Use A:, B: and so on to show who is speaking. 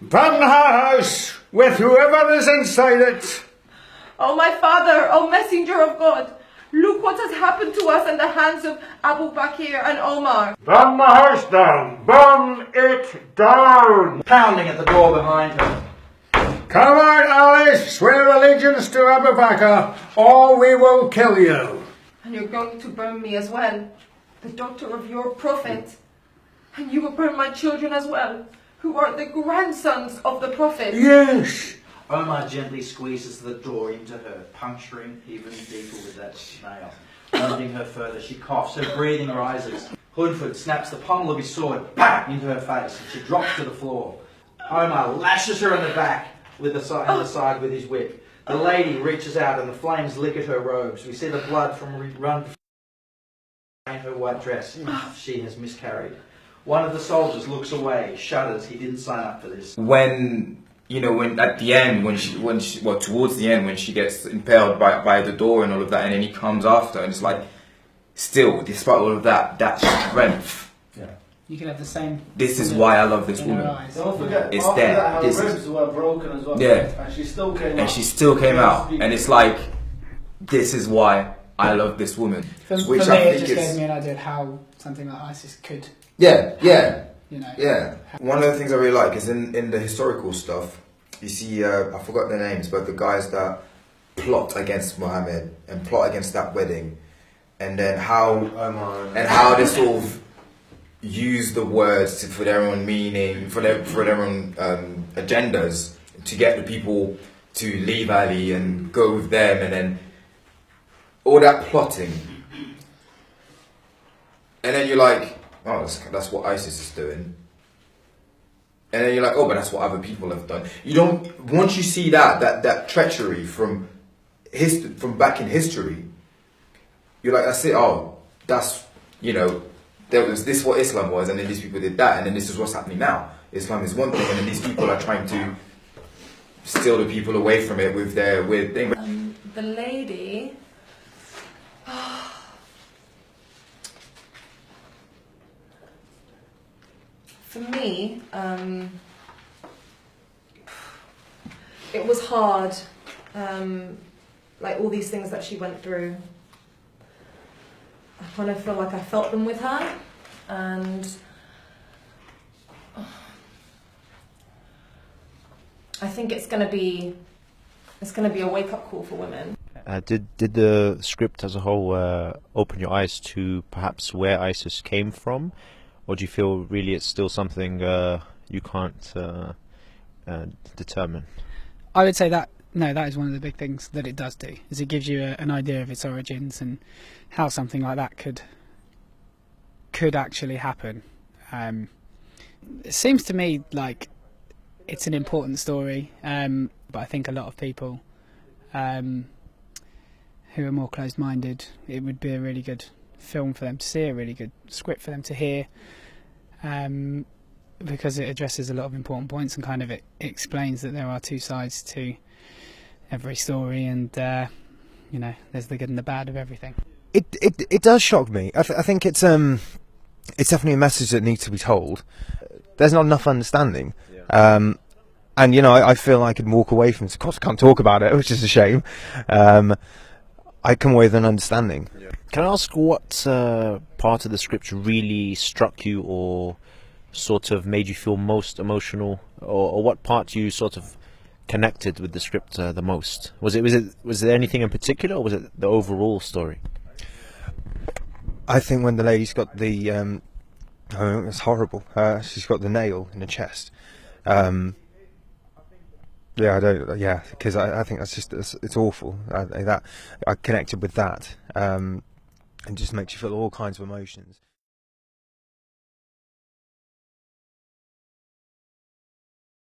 A: Burn her house with whoever is inside it.
B: Oh my father, oh messenger of God, look what has happened to us in the hands of Abu Bakr and Omar.
A: Burn the house down. Burn it down.
C: Pounding at the door behind her.
A: Come out, Alice. Swear allegiance to Abu Bakr, or we will kill you.
B: And you're going to burn me as well, the daughter of your prophet. And you will burn my children as well, who are the grandsons of the prophet.
A: Yes.
C: Omar gently squeezes the door into her, puncturing even deeper with that nail. Wounding her further, she coughs, her breathing rises. Hoodford snaps the pommel of his sword back into her face, and she drops to the floor. Omar lashes her in the back with the side with his whip. The lady reaches out and the flames lick at her robes. We see the blood from run in her white dress. She has miscarried. One of the soldiers looks away, shudders. He didn't sign up for this.
D: When at the end, towards the end, when she gets impaled by the door and all of that, and then he comes after, and it's like, still, despite all of that strength.
E: Yeah. You can have the same.
D: This is why I love this woman.
F: Don't forget,
D: it's
F: after
D: there.
F: that, her ribs were broken as well.
D: Yeah.
F: And she still came out.
D: And she still came out, and it's like, this is why I love this woman.
E: For me, it just gave me an idea of how something like ISIS could.
D: Yeah.
E: You know.
D: Yeah. One of the things I really like is in the historical stuff, you see, I forgot their names, but the guys that plot against Muhammad and plot against that wedding, and then how they sort of use the words for their own meaning, for their own agendas, to get the people to leave Ali and go with them, and then all that plotting, and then you're like, oh, that's what ISIS is doing. And then you're like, oh, but that's what other people have done. You don't. Once you see that treachery from back in history, you're like, that's it. Oh, that's, there was this what Islam was, and then these people did that, and then this is what's happening now. Islam is one thing, and then these people are trying to steal the people away from it with their weird thing.
B: The lady. For me, it was hard, like all these things that she went through. I kind of feel like I felt them with her, and I think it's going to be a wake-up call for women.
G: Did the script as a whole open your eyes to perhaps where ISIS came from? Or do you feel really it's still something you can't determine?
E: I would say that is one of the big things that it does do, is it gives you an idea of its origins and how something like that could actually happen. It seems to me like it's an important story, but I think a lot of people who are more closed-minded, it would be a really good film for them to see, a really good script for them to hear, because it addresses a lot of important points and kind of it explains that there are two sides to every story, and there's the good and the bad of everything.
H: It does shock me. I think it's definitely a message that needs to be told. There's not enough understanding, and I feel I could walk away from it. Of course, I can't talk about it, which is a shame. I come away with an understanding.
G: Yeah. Can I ask what part of the script really struck you, or sort of made you feel most emotional, or what part you sort of connected with the script the most? Was there anything in particular, or was it the overall story?
H: I think when the lady's got the, it's horrible. She's got the nail in the chest. Because I think that's just it's awful. I connected with that, and just makes you feel all kinds of emotions.